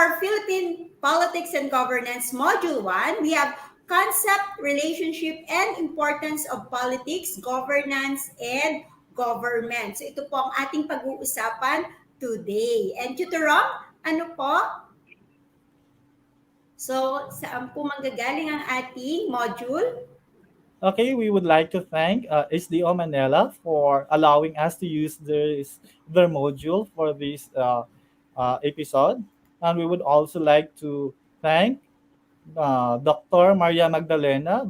our Philippine Politics and Governance Module 1, we have concept, relationship, and importance of politics, governance, and government. So ito po ang ating pag-uusapan today. And Tutor Rom, ano po? So, saan po manggagaling ang ating module? Okay, we would like to thank SDO Manila for allowing us to use their module for this episode. And we would also like to thank Dr. Maria Magdalena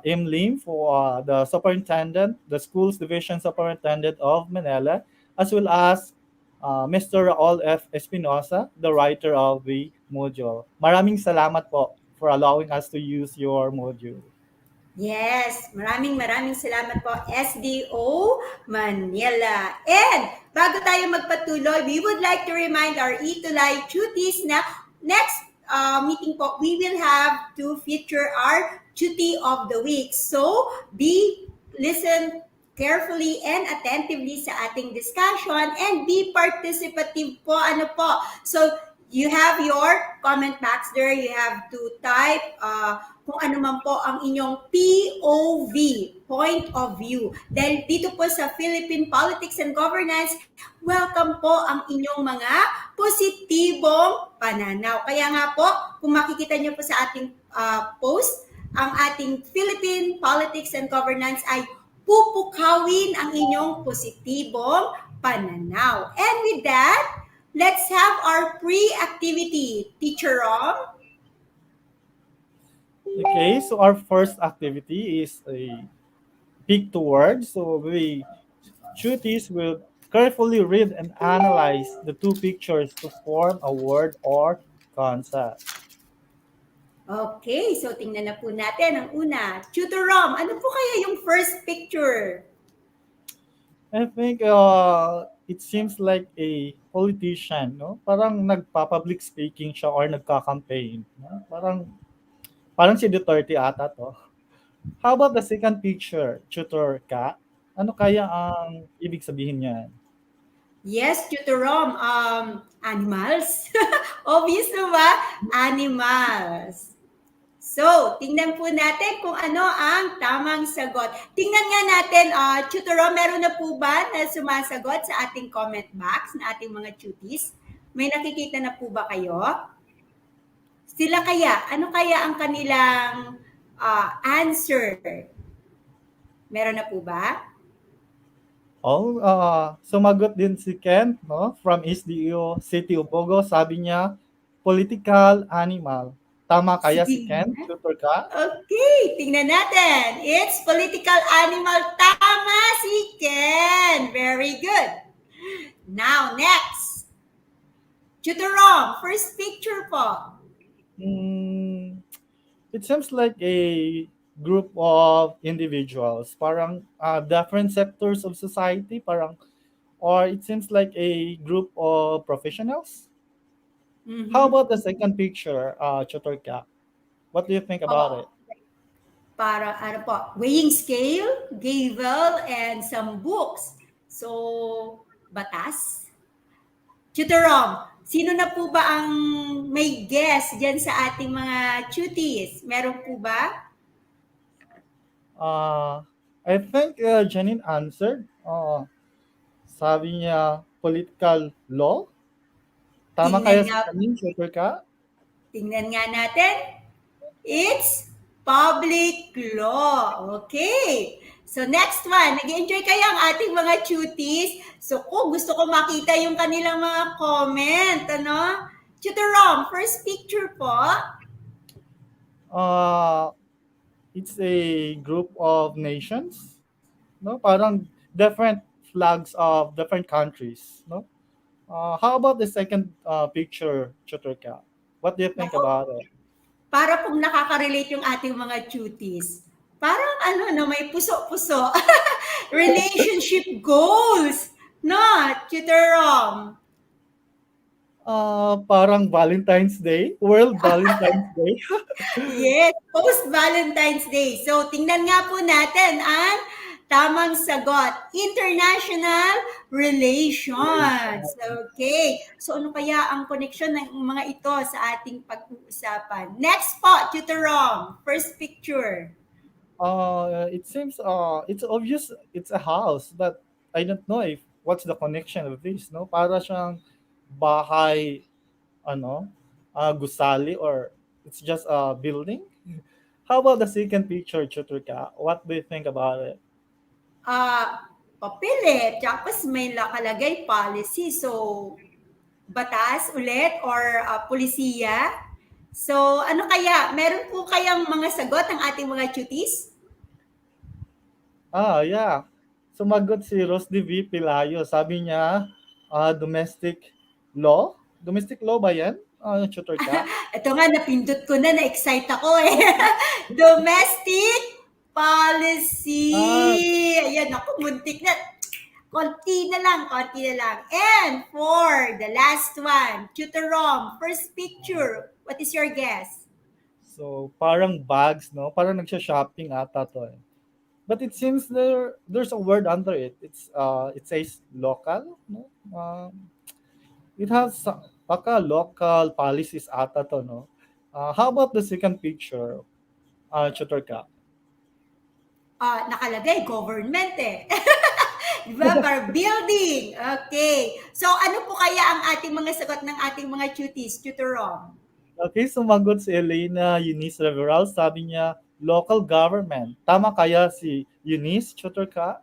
M. Lim for the superintendent, the school's division superintendent of Manila, as well as Mr. Raul F. Espinosa, the writer of the module. Maraming salamat po for allowing us to use your module. Yes, maraming salamat po, SDO Manila. And bago tayo magpatuloy, we would like to remind our E2Live cuties na next meeting po, we will have to feature our cutie of the week. So, listen carefully and attentively sa ating discussion and be participative po. Ano po? So, you have your comment box there. You have to type kung ano man po ang inyong POV, point of view. Dahil dito po sa Philippine Politics and Governance, welcome po ang inyong mga positibong pananaw. Kaya nga po, kung makikita nyo po sa ating post, ang ating Philippine Politics and Governance ay pupukawin ang inyong positibong pananaw. And with that, let's have our pre-activity. Teacher Rom? Okay, so our first activity is a pick two words. So we cuties will carefully read and analyze the two pictures to form a word or concept. Okay, so tingnan na po natin ang una. Tutor Rom, ano po kaya yung first picture? I think it seems like a politician, no? Parang nagpa-public speaking siya or nagka-campaign. No? Parang si Duterte ata to. How about the second picture, Tutor Ka? Ano kaya ang ibig sabihin niyan? Yes, Tutor Rom, animals. Obvious na ba? Animals. So, tingnan po natin kung ano ang tamang sagot. Tingnan nga natin, Tutor Rom, meron na po ba na sumasagot sa ating comment box na ating mga cuties? May nakikita na po ba kayo? Sila kaya, ano kaya ang kanilang answer? Meron na po ba? Oh, sumagot din si Ken, no? From SDO City Ubogo, sabi niya, political animal. Tama kaya si Ken, Tutor Ka? Okay, tingnan natin. It's political animal. Tama si Ken. Very good. Now, next. Tutor Rom, first picture po. It seems like a group of individuals, parang different sectors of society, or it seems like a group of professionals. Mhm. How about the second picture, Tutor Ka? What do you think about it? Para ano po, weighing scale, gavel, and some books. So, batas. Tutor Rom, sino na po ba ang may guess dyan sa ating mga cuties? Meron po ba? I think Janine answered. Sabi niya, political law. Tama Tingnan kaya si nga. Janine, Tutor Ka? Tingnan nga natin. It's public law. Okay. So next one, nag-enjoy kayo ang ating mga cuties. So kung gusto ko makita yung kanilang mga comment, ano? Tutor Rom, first picture po. It's a group of nations, no? Parang different flags of different countries, no? How about the second picture, Tutor Ka? What do you think about it? Para pong nakaka-relate yung ating mga cuties. Parang ano, no, may puso-puso. Relationship goals. No, Tutor Rom. Parang Valentine's Day, World Valentine's Day. Yes, post-Valentine's Day. So, tingnan nga po natin ang Tamang sagot, international relations. Okay. So ano kaya ang connection ng mga ito sa ating pag-uusapan? Next po, Tutor Rom. First picture. It seems it's obvious it's a house, but I don't know if what's the connection of this, no? Para siyang bahay, ano, gusali, or it's just a building. How about the second picture, Chuturka? What do you think about it? Papel eh. Tapos may nakalagay policy. So, batas ulit or pulisiya. So, ano kaya? Meron po kayang mga sagot ng ating mga cuties? Yeah. Sumagot si Rose D. V. Pilayo. Sabi niya, domestic law? Domestic law ba yan? Chuturka? Ito nga, napindot ko na, na-excite ako eh. Domestic policy. Ah, Ayan, ako, muntik na. Konti na lang, konti na lang. And for the last one, Tutor Rom, first picture. What is your guess? so parang bags, no? Parang nagsha-shopping ata to eh. But it seems there's a word under it. It says local, no? It has baka local policies ata to, no? How about the second picture, Chuturka? Nakalagay, government eh. Diba? Para building. Okay. So, ano po kaya ang ating mga sagot ng ating mga cuties, Tutor Rom? Okay, sumagot si Elena Eunice Reveral. Sabi niya, local government. Tama kaya si Eunice, Chuturka?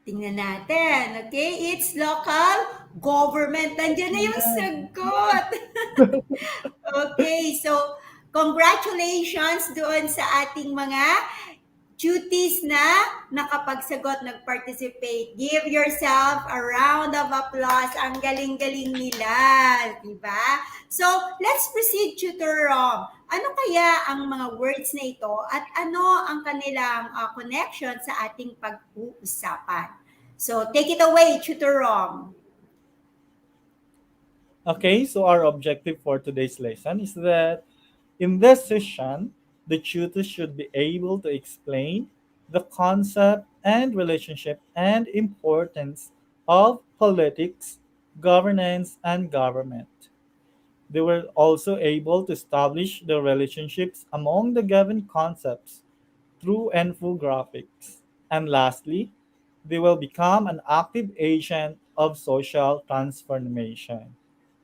Tingnan natin. Okay, it's local government. Nandiyan na yung sagot. Okay, so congratulations doon sa ating mga cuties na nakapagsagot, nag-participate. Give yourself a round of applause. Ang galing-galing nila, di ba? So, let's proceed, Tutor Rom. Ano kaya ang mga words na ito at ano ang kanilang connection sa ating pag-uusapan? So, take it away, Tutor Rom. Okay, so our objective for today's lesson is that in this session, the tutor should be able to explain the concept and relationship and importance of politics, governance, and government. They were also able to establish the relationships among the given concepts through infographics. And lastly, they will become an active agent of social transformation.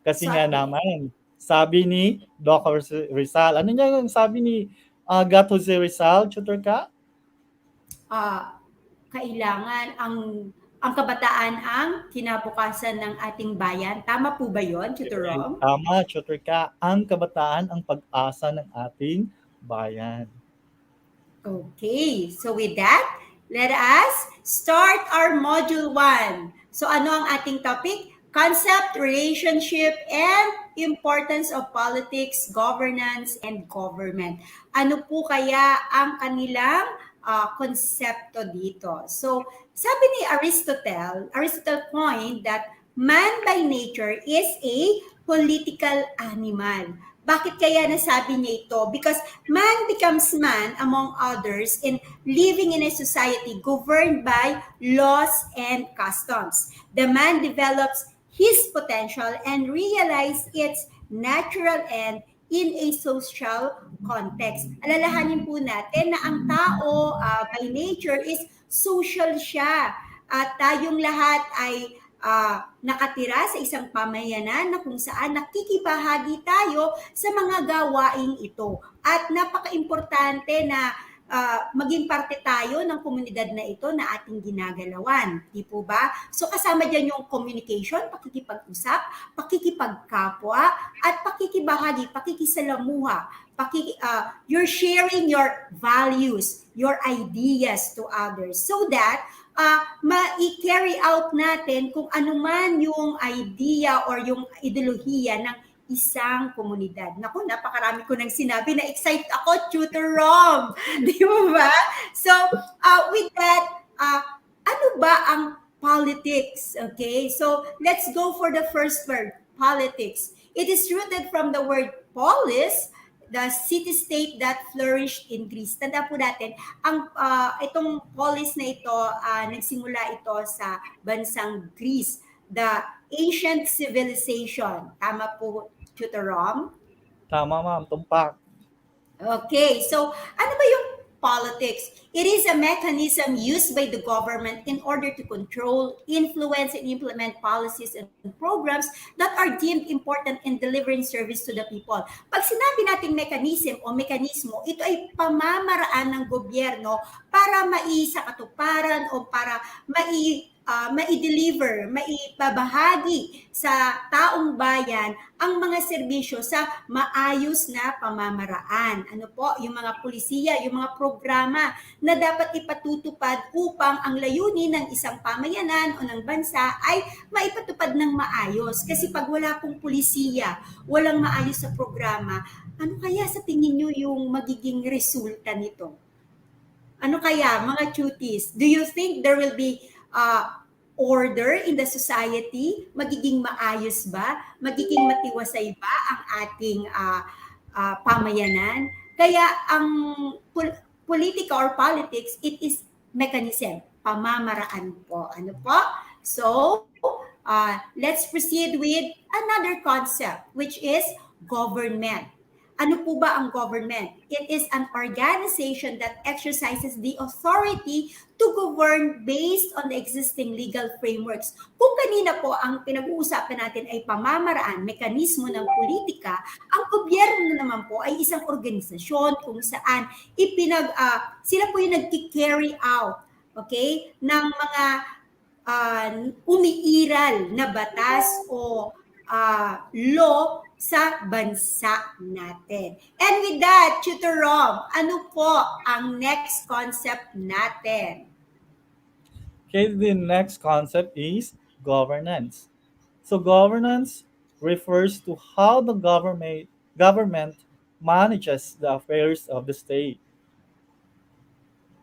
Kasi So, nga naman, sabi ni Doc Rizal, ano niya yung sabi ni Gat Jose Rizal, tutor ka? kailangan ang kabataan ang kinabukasan ng ating bayan. Tama po ba yon, Tutor Rom? Tama, tutor ka. Ang kabataan ang pag-asa ng ating bayan. Okay, so with that, let us start our Module 1. So ano ang ating topic? Concept, relationship, and importance of politics, governance, and government. Ano po kaya ang kanilang konsepto dito? So, sabi ni Aristotle coined that man by nature is a political animal. Bakit kaya nasabi niya ito? Because man becomes man, among others, in living in a society governed by laws and customs. The man develops his potential and realizes its natural end in a social context. Alalahanin po natin na ang tao by nature is social siya. At tayong lahat ay nakatira sa isang pamayanan na kung saan nakikibahagi tayo sa mga gawaing ito. At napaka-importante na maging parte tayo ng komunidad na ito na ating ginagalawan. Di po ba? So kasama dyan yung communication, pakikipag-usap, pakikipagkapwa, at pakikibahagi, pakikisalamuha. You're sharing your values, your ideas to others so that ma-carry out natin kung ano man yung idea or yung ideolohiya ng isang komunidad. Naku, napakarami ko nang sinabi, na-excite ako, Tutor Rom. Di ba? So, with that, ano ba ang politics? Okay, so let's go for the first word, politics. It is rooted from the word polis, the city-state that flourished in Greece. Tanda po natin, itong polis na ito, nagsimula ito sa bansang Greece, the ancient civilization. Tama po, Tutor Rom? Tama, ma'am. Tumpak. Okay, so ano ba yung politics? It is a mechanism used by the government in order to control, influence, and implement policies and programs that are deemed important in delivering service to the people. Pag sinabi nating mechanism o mekanismo, ito ay pamamaraan ng gobyerno para maisakatuparan o para mai-deliver, maipabahagi sa taong bayan ang mga serbisyo sa maayos na pamamaraan. Ano po, yung mga pulisiya, yung mga programa na dapat ipatutupad upang ang layunin ng isang pamayanan o ng bansa ay maipatupad ng maayos. Kasi pag wala pong pulisiya, walang maayos sa programa, ano kaya sa tingin nyo yung magiging resulta nito? Ano kaya, mga cuties? Do you think there will be order in the society? Magiging maayos ba? Magiging matiwasay ba ang ating pamayanan? Kaya ang politika or politics, it is mechanism, pamamaraan po. Ano po? So, let's proceed with another concept, which is government. Ano po ba ang government? It is an organization that exercises the authority to govern based on the existing legal frameworks. Kung kanina po ang pinag-uusapan natin ay pamamaraan, mekanismo ng politika, ang gobyerno naman po ay isang organisasyon kung saan sila po yung nagki-carry out, okay, ng mga umiiral na batas o law sa bansa natin. And with that, Tutor Rom, ano po ang next concept natin? Okay, the next concept is governance. So governance refers to how the government manages the affairs of the state.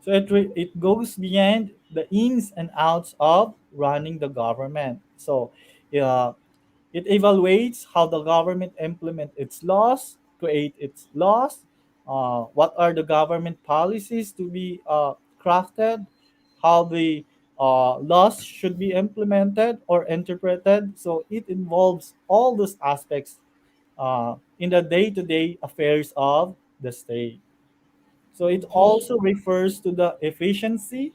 So it goes beyond the ins and outs of running the government. So uh, it evaluates how the government implement its laws, create its laws, what are the government policies to be crafted, how the laws should be implemented or interpreted. So it involves all those aspects in the day-to-day affairs of the state. So it Okay. also refers to the efficiency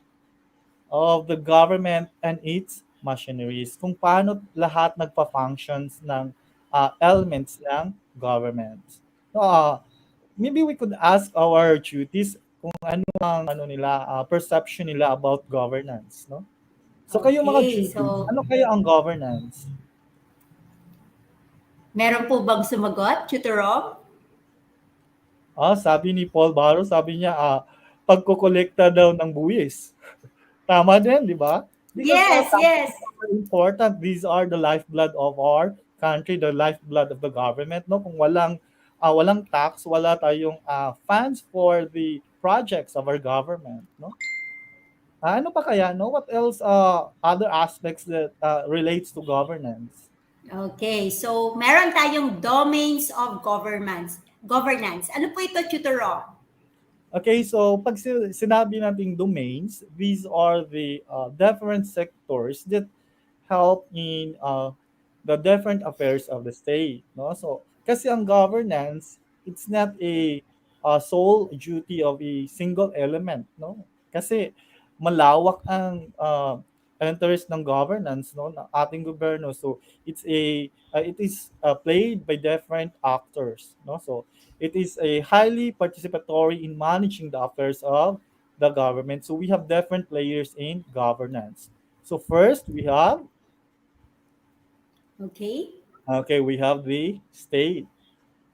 of the government and its machineries, kung paano lahat nagpa-functions ng elements ng government. So, maybe we could ask our duties kung ano ang nila perception nila about governance, no? So kayo mga Okay, duties, so ano kaya ang governance? meron po bang sumagot, Tutor Rom? Sabi ni Paul Barro, sabi niya pagkokolekta daw ng buwis. Tama din, di ba? Because Yes, yes. very important. These are the lifeblood of our country, the lifeblood of the government. No, kung walang tax, wala tayong funds for the projects of our government. No, ano pa kaya? No, what else? Other aspects that relates to governance. Okay, so meron tayong domains of governance. Ano po ito, Tutor Rom? Okay, so pag sinabi nating domains, these are the different sectors that help in the different affairs of the state. No, so kasi ang governance, it's not a sole duty of a single element. No, kasi malawak ang interest ng governance, no, ng ating gobyerno. So it is played by different actors. No, so it is a highly participatory in managing the affairs of the government. So we have different players in governance. So first Okay. we have the state.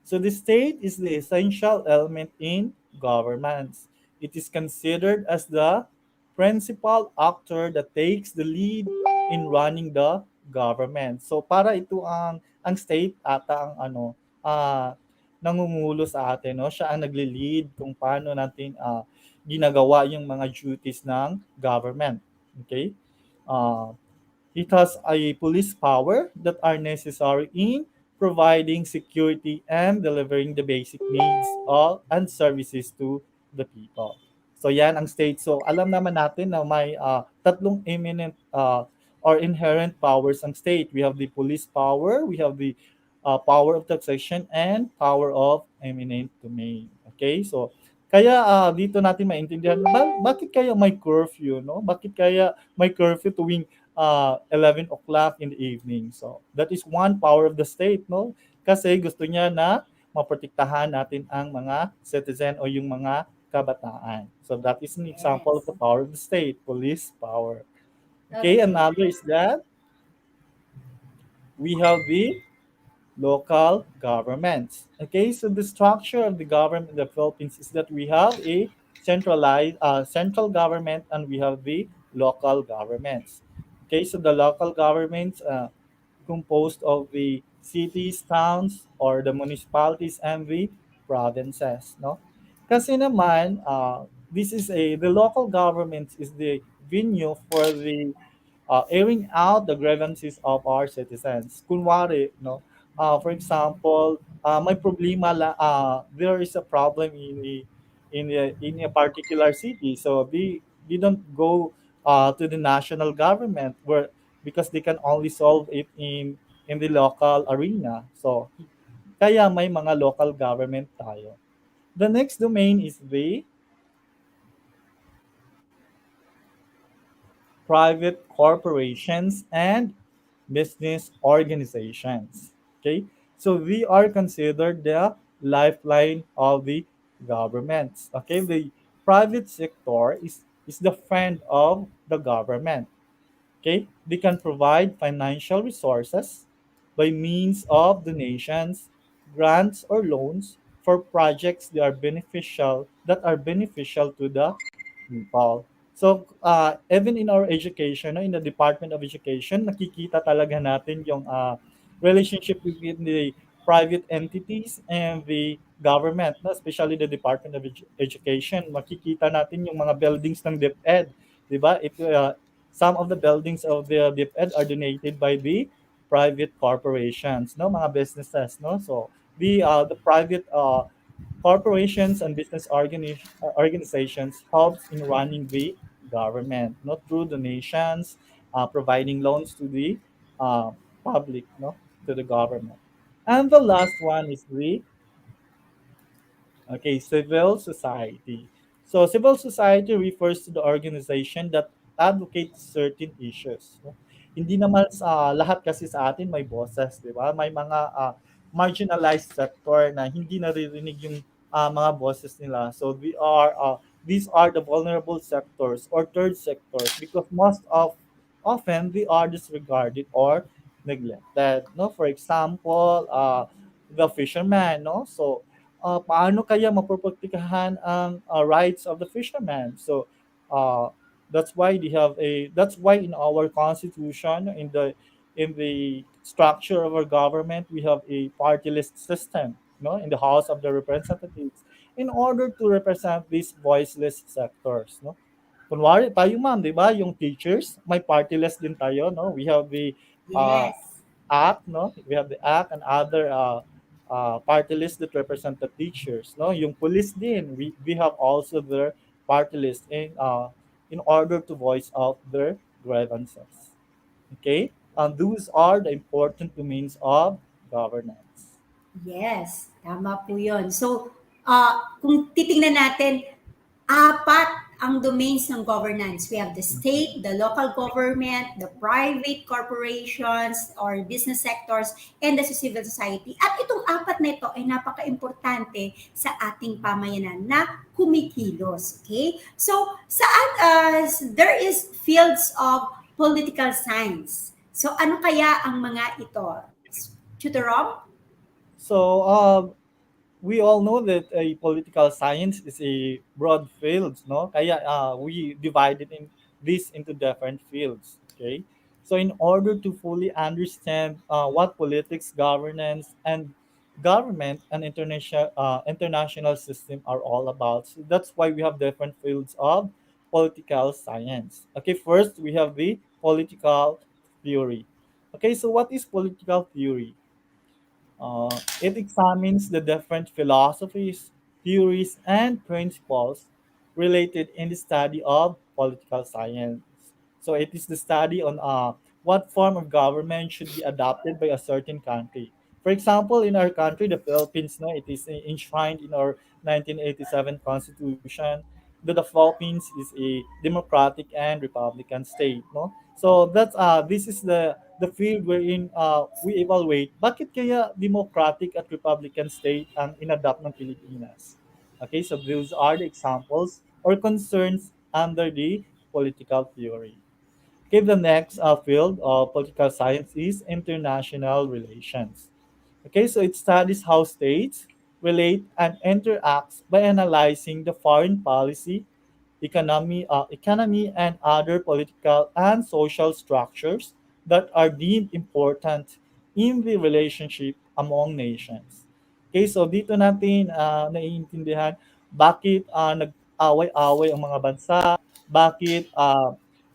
So the state is the essential element in governance. It is considered as the principal actor that takes the lead in running the government. So para ito ang state ata ang nangungumulo sa atin, no? Siya ang nagle-lead kung paano natin ginagawa yung mga duties ng government. Okay? Uh, it has a police power that are necessary in providing security and delivering the basic needs of and services to the people. So yan ang state. So alam naman natin na may tatlong eminent or inherent powers ang state. We have the police power, we have the power of taxation, and power of eminent domain. Okay? So kaya dito natin maintindihan bakit kaya may curfew, no? Bakit kaya may curfew tuwing 11 o'clock in the evening. So, that is one power of the state, no? Kasi gusto niya na maprotektahan natin ang mga citizen o yung mga kabataan. So, that is an example of Yes. the power of the state, police power. Okay, Okay. another is that we have the local governments. Okay, so the structure of the government in the Philippines is that we have a centralized central government and we have the local governments. Okay, so the local governments composed of the cities, towns, or the municipalities and the provinces, no? Kasi naman, the local government is the venue for the airing out the grievances of our citizens. Kunwari, no, for example, there is a problem in a particular city, so they don't go to the national government where because they can only solve it in the local arena. So kaya may mga local government tayo. The next domain is the private corporations and business organizations. Okay, so we are considered the lifeline of the governments. Okay, the private sector is the friend of the government. Okay, they can provide financial resources by means of donations, grants, or loans for projects that are beneficial to the people. So, even in our education, no, in the Department of Education, nakikita talaga natin yung relationship between the private entities and the government, no? Especially the Department of Education. Makikita natin yung mga buildings ng DepEd, di ba? Some of the buildings of the DepEd are donated by the private corporations, no, mga businesses, no. So the private corporations and business organizations helps in running the government, not through donations, providing loans to the uh, public, no, to the government. And the last one is the okay, civil society. So civil society refers to the organization that advocates certain issues. No? Hindi naman sa lahat kasi sa atin may boses, di ba? May mga marginalized sector na hindi naririnig yung mga boses nila. So these are the vulnerable sectors or third sectors because most of often they are disregarded or neglected. No, for example, the fisherman. No, so paano kaya maproprotektahan ang rights of the fishermen? So uh, that's why in our constitution in the structure of our government we have a party list system, no, in the House of the Representatives in order to represent these voiceless sectors, no. Kunwari tayo ma'am, 'di ba, yung teachers, may party list din tayo, no. We have the uh, Yes. act, no? We have the act and other party list that represent the teachers, no? Yung police din, we have also their party list in order to voice out their grievances. Okay? And those are the important domains of governance. Yes, tama po yun. So, kung titingnan natin, apat ang domains ng governance. We have the state, the local government, the private corporations or business sectors, and the civil society. At itong apat na ito ay napaka-importante sa ating pamayanan na kumikilos. Okay? So, there is fields of political science. So, ano kaya ang mga ito? Tutor Rob? So, we all know that a political science is a broad field, no? Kaya we divided in this into different fields. Okay, so in order to fully understand what politics, governance, and government and international system are all about, so that's why we have different fields of political science. Okay, first we have the political theory. Okay, so what is political theory? It examines the different philosophies, theories, and principles related in the study of political science. So it is the study on what form of government should be adopted by a certain country. For example, in our country, the Philippines, no, it is enshrined in our 1987 Constitution that the Philippines is a democratic and republican state, no? So that's this is the field wherein we evaluate bakit kaya democratic at republican state ang inadapt ng Pilipinas. Okay, so those are the examples or concerns under the political theory. Okay, the next field of political science is international relations. Okay, so it studies how states relate and interact by analyzing the foreign policy, economy, and other political and social structures that are deemed important in the relationship among nations. Okay, so dito natin naiintindihan bakit nag-away-away ang mga bansa, bakit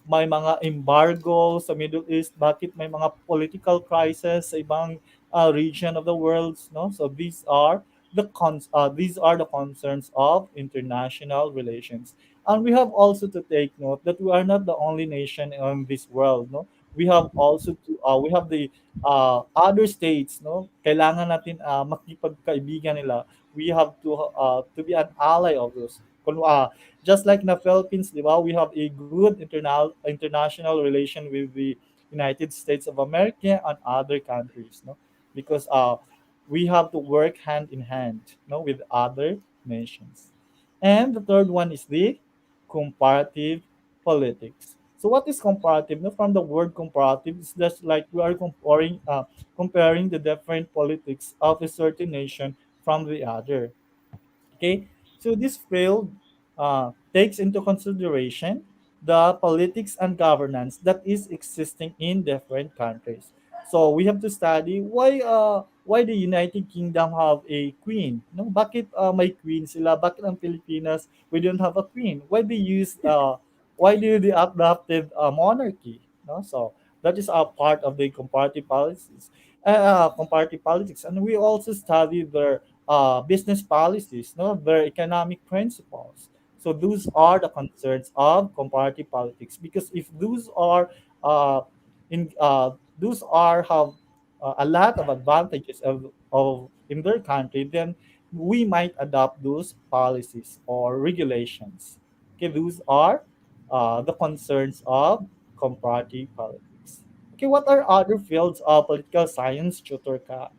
may mga embargo sa Middle East, bakit may mga political crisis sa ibang region of the world, no? So these are the concerns of international relations. And we have also to take note that we are not the only nation in this world, no? We have the other states, no? Kailangan natin makipagkaibigan nila. We have to be an ally of those. Just like in the Philippines, di ba, we have a good international relation with the United States of America and other countries, no? Because we have to work hand in hand, no, with other nations. And the third one is the comparative politics. So what is comparative? No, from the word comparative, it's just like we are comparing the different politics of a certain nation from the other. Okay, so this field takes into consideration the politics and governance that is existing in different countries. So we have to study why the United Kingdom have a queen. No, bakit may queen sila? Bakit ang Pilipinas we don't have a queen? Why do they adopted monarchy? No, so that is a part of the comparative politics, and we also study their business policies, no, their economic principles. So those are the concerns of comparative politics. Because if uh, those are have a lot of advantages of in their country, then we might adopt those policies or regulations. Okay, those are the concerns of comparative politics. Okay, what are other fields of political science, tutor ka?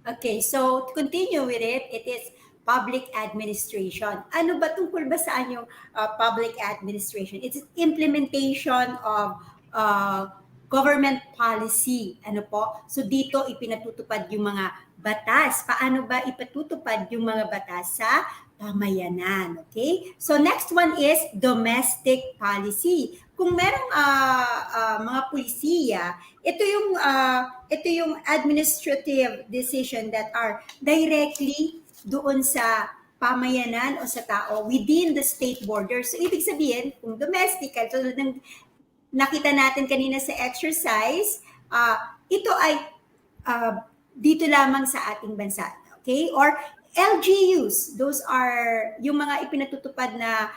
Okay, so to continue with it, it is public administration. Ano ba tungkol ba saan yung public administration? It's implementation of uh, government policy. Ano po? So dito ipinatutupad yung mga batas. Paano ba ipatutupad yung mga batas sa pamayanan? Okay? So next one is domestic policy. Kung merong mga pulisiya, ito yung administrative decision that are directly doon sa pamayanan o sa tao within the state borders. So, ibig sabihin, kung domestic, tulad ng nakita natin kanina sa exercise, ito ay dito lamang sa ating bansa. Okay? Or LGUs, those are yung mga ipinatutupad na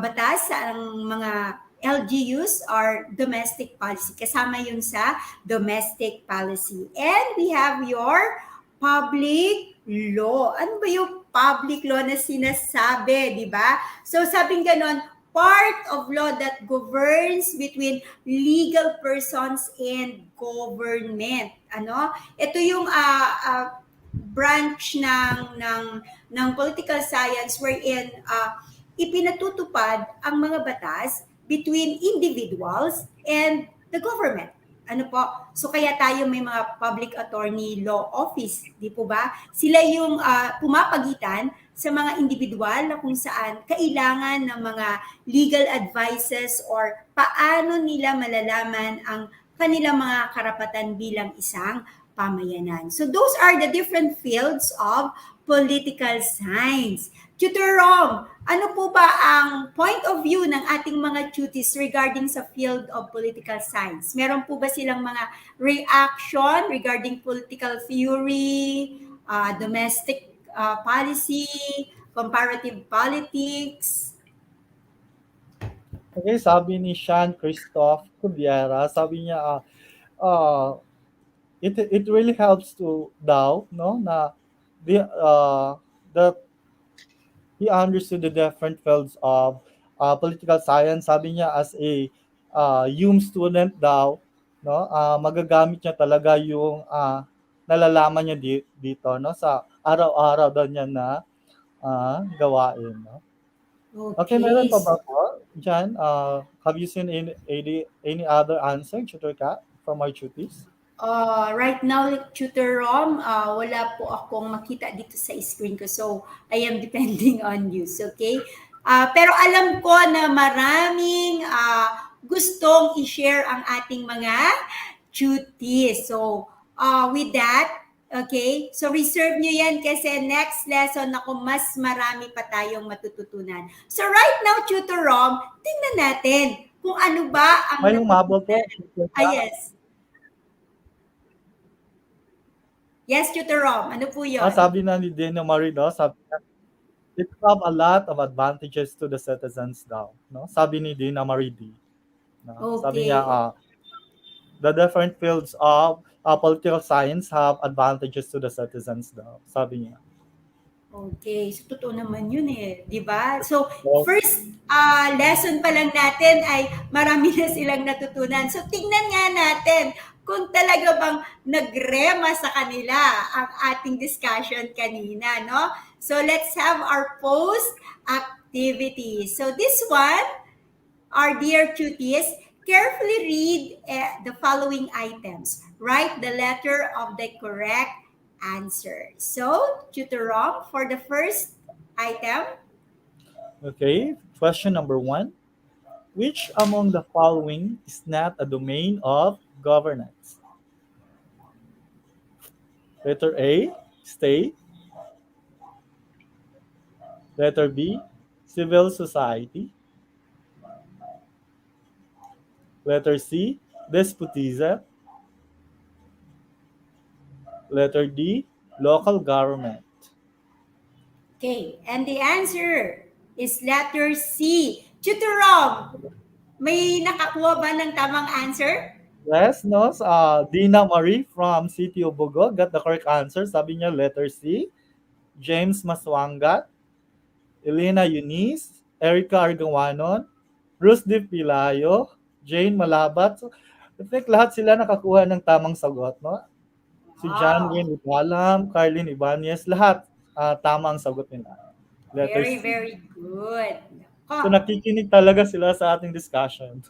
batas sa mga LGUs are domestic policy. Kasama yun sa domestic policy. And we have your public law. Ano ba yung public law na sinasabi, di ba? So sabing ganon, part of law that governs between legal persons and government. Ano? Ito yung branch ng political science wherein ipinatutupad ang mga batas between individuals and the government. Ano po? So kaya tayo may mga public attorney law office, di po ba? Sila yung pumapagitan sa mga individual na kung saan kailangan ng mga legal advices or paano nila malalaman ang kanilang mga karapatan bilang isang pamayanan. So those are the different fields of political science. Tutor Rom, ano po ba ang point of view ng ating mga tuties regarding sa field of political science? Meron po ba silang mga reaction regarding political theory, domestic policy, comparative politics? Okay, sabi ni Sean Christoph Cubiera, sabi niya, it really helps to daw, no, na that he understood the different fields of political science. Sabi niya as a UM student daw, no, magagamit niya talaga yung nalalaman niya dito, no, sa araw-araw daw niya na gawain, no. Okay, meron pa ba po dyan? Have you seen any other answer, Tutor Kat, from our tuties? Right now, Tutor Rom, wala po akong makita dito sa screen ko. So, I am depending on you. Okay? Pero alam ko na maraming gustong i-share ang ating mga duties. So, with that, okay, so reserve nyo yan kasi next lesson ako mas marami pa tayong matututunan. So right now, Tutor Rom, tingnan natin kung ano ba ang... May umabot po. Yes. Yes, Tutor Rom, ano po yun? Sabi na ni Dina Marie, no, sabi na, it have a lot of advantages to the citizens daw, no? Sabi ni Dina Marie D. No? Okay. Sabi niya, the different fields of political science have advantages to the citizens daw. Sabi niya. Okay, so totoo naman yun eh, di ba? So, first lesson pa lang natin ay marami na silang natutunan. So, tingnan nga natin kung talaga bang nagrema sa kanila ang ating discussion kanina, no? So, let's have our post activity. So, this one, our dear cuties, carefully read the following items. Write the letter of the correct answer. So, Tutor Rom, for the first item. Okay, question number 1. Which among the following is not a domain of governance? Letter A, state. Letter B, civil society. Letter C, despotism. Letter D, local government. Okay, and the answer is letter C. Tutor Rom, may nakakuha ba ng tamang answer? Yes, no. Dina Marie from City of Bogo got the correct answer. Sabi niya letter C. James Maswangat, Elena Eunice, Erica Argawanon, Bruce D. Pilayo, Jane Malabat. So, I think lahat sila nakakuha ng tamang sagot, no? Si John Wayne Ibalam, Carlin Ibanez, lahat tama ang sagot nila. Letter Very, C. very good. So nakikinig talaga sila sa ating discussion.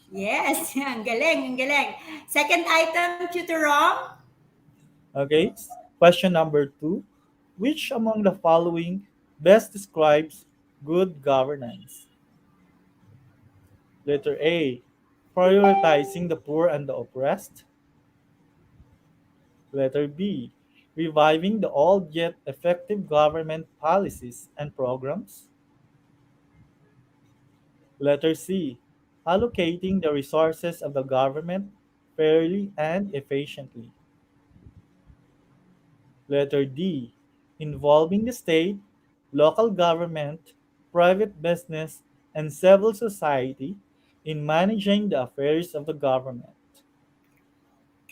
Yes, ang galing, ang galing. Second item, Tutor Rom. Okay, question number 2. Which among the following best describes good governance? Letter A, prioritizing the poor and the oppressed. Letter B, reviving the old yet effective government policies and programs. Letter C, allocating the resources of the government fairly and efficiently. Letter D, involving the state, local government, private business, and civil society in managing the affairs of the government.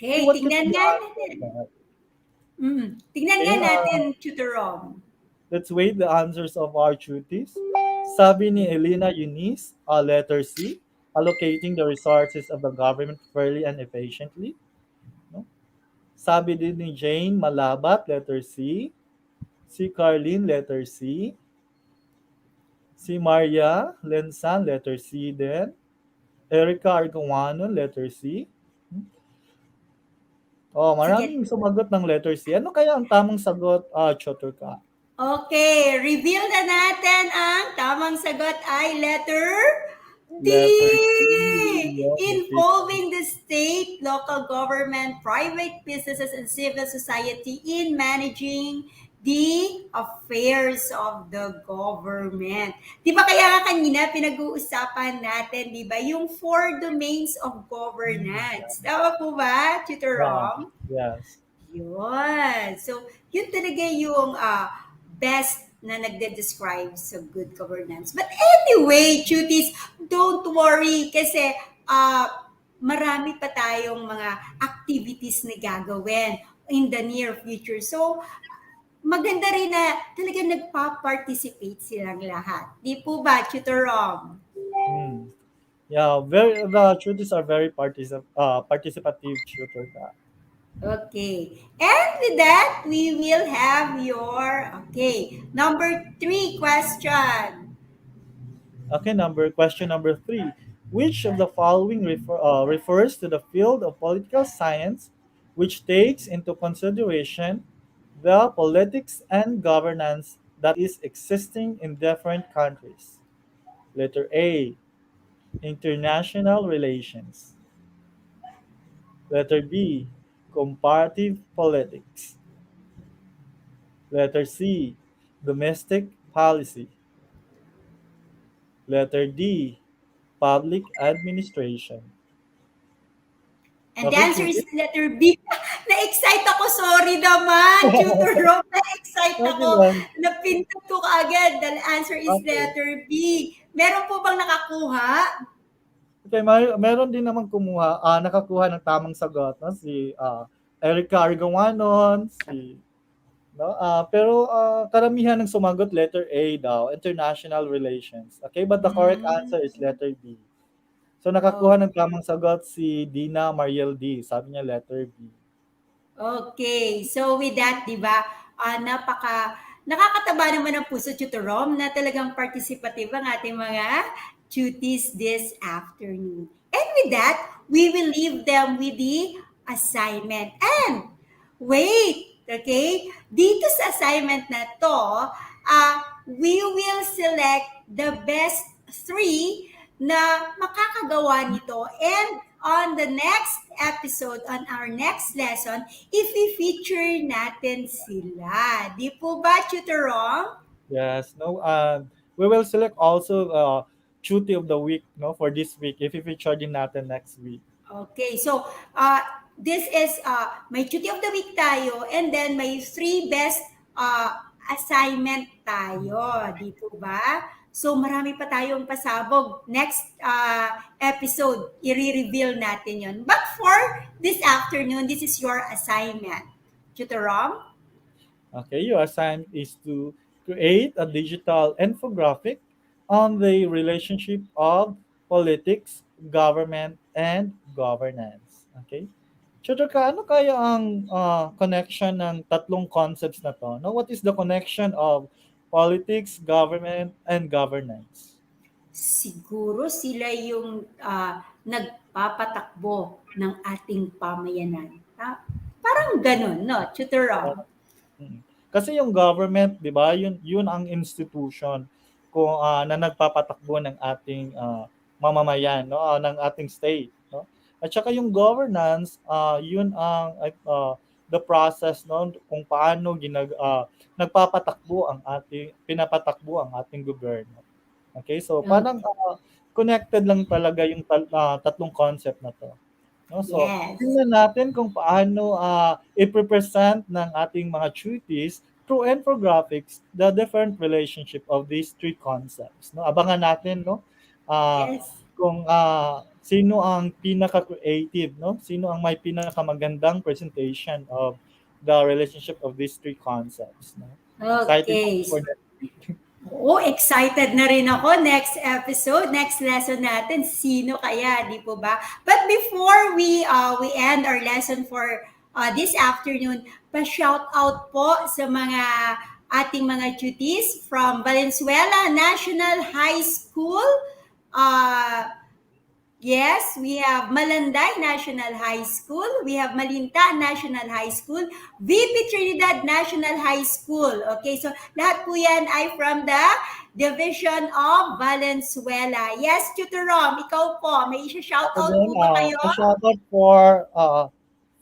Okay, What tingnan could be nga the natin. answer? Tingnan nga natin, Tutor Rom. Let's wait the answers of our tuties. Sabi ni Elena Eunice, letter C, allocating the resources of the government fairly and efficiently. No? Sabi din ni Jane Malabat, letter C. Si Carlin, letter C. Si Maria Lensan, letter C din. Erica Argawanon, letter C. Maraming sumagot ng letter C. Ano kaya ang tamang sagot, Tutor Ka? Okay, reveal na natin ang tamang sagot ay letter Letter D. Okay. Involving the state, local government, private businesses, and civil society in managing the affairs of the government. Di ba kaya nga kanina pinag-uusapan natin, di ba, yung four domains of governance. Tama po ba, Tutor Yeah. Rom? Yes. Yun. So, yun talaga yung best na nagde-describe sa good governance. But anyway, cuties, don't worry kasi marami pa tayong mga activities na gagawin in the near future. So, maganda rin na talaga nagpa-participate silang lahat. Di po ba, Tutor Rom? Mm. Yeah, the tutors are very participative tutor ka. Okay. And with that, we will have your, okay, number 3 question. Okay, question number 3. Which of the following refers to the field of political science which takes into consideration the politics and governance that is existing in different countries? Letter A, international relations. Letter B, comparative politics. Letter C, domestic policy. Letter D, public administration. And the Okay, answer is Judith? letter B. Na-excite ako, sorry naman, Tutor Rob. Na-excite Okay ako. lang. Napindot ko kaagad. The answer is Okay. letter B. Meron po bang nakakuha? Okay, meron din naman nakakuha ng tamang sagot, no? Si Erica Argawanon, no? Pero karamihan ng sumagot letter A daw, international relations. Okay, but the correct answer is letter B. So nakakuha ng tamang sagot si Dina Mariel D. Sabi niya letter B. Okay. So with that, di ba, nakakataba naman ang puso, Tutor Rom, na talagang participative ang ating mga duties this afternoon. And with that, we will leave them with the assignment. And wait, okay? Dito sa assignment na to, we will select the best 3 na makakagawa nito. And on the next episode, on our next lesson, if i-feature natin sila. Di po ba, Tutor Rom? Yes, no. We will select also duty of the week, no, for this week if i-feature din natin next week. Okay, so this is may duty of the week tayo and then may 3 best assignment tayo. Di po ba? So marami pa tayong pasabog. Next episode, i-reveal natin yon. But for this afternoon, this is your assignment. Tutor Rom? Okay, your assignment is to create a digital infographic on the relationship of politics, government, and governance. Okay? Tutor ka, ano kaya ang connection ng tatlong concepts na to? No? What is the connection of politics, government, and governance? Siguro sila yung nagpapatakbo ng ating pamayanan. Parang ganun, no? Tutor Rom? Kasi yung government, 'di ba? Yun ang institution kung na nagpapatakbo ng ating mamamayan, no? Ng ating state, no? At saka yung governance, yun ang the process, no, kung paano nagpapatakbo ang pinapatakbo ang ating gobyerno. Okay? So parang connected lang talaga yung tatlong concept na to. No? So, Yes. tingnan natin kung paano i-present ng ating mga duties through infographics the different relationship of these 3 concepts. No? Abangan natin, no? Yes. Kung sino ang pinaka-creative, no? Sino ang may pinakamagandang presentation of the relationship of these 3 concepts. No? Excited Okay. for that week. Excited na rin ako. Next episode, next lesson natin, sino kaya, di po ba? But before we end our lesson for this afternoon, pa-shout out po sa mga ating mga duties from Valenzuela National High School. Yes, we have Malanday National High School, we have Malinta National High School, VP Trinidad National High School. Okay, so lahat po yan ay from the Division of Valenzuela. Yes, Tutor Rom, ikaw po, may Ako isa-shoutout din, po ba kayo? pa-shoutout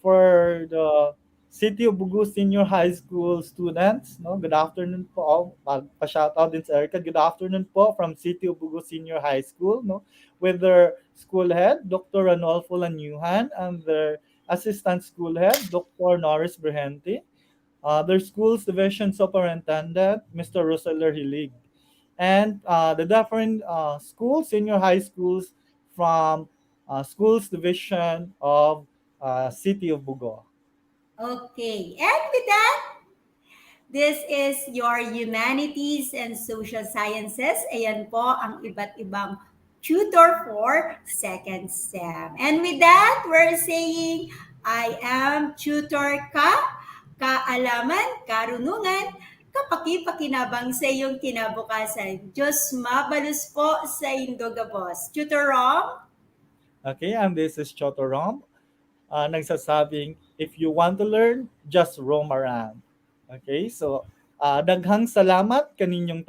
for the City of Bugu Senior High School students. No? Good afternoon po. Pa-shoutout din sa Erica. Good afternoon po from City of Bugu Senior High School. No? With their school head, Dr. Ranolfo Lanyuhan, and their assistant school head, Dr. Norris Brehente. Their school's division superintendent, Mr. Roseller Hilig, and the different schools, senior high schools from schools division of City of Bugo. Okay, and with that, this is your Humanities and Social Sciences. Ayan po ang iba't ibang tutor for second SEM. And with that, we're saying, I am tutor ka, kaalaman, karunungan, kapaki-pakinabang sa iyong kinabukasan. Diyos mabalus po sa Indogabos. Tutor Rom? Okay, and this is Chotorom, nagsasabing, if you want to learn, just roam around. Okay, so daghang salamat kaninyong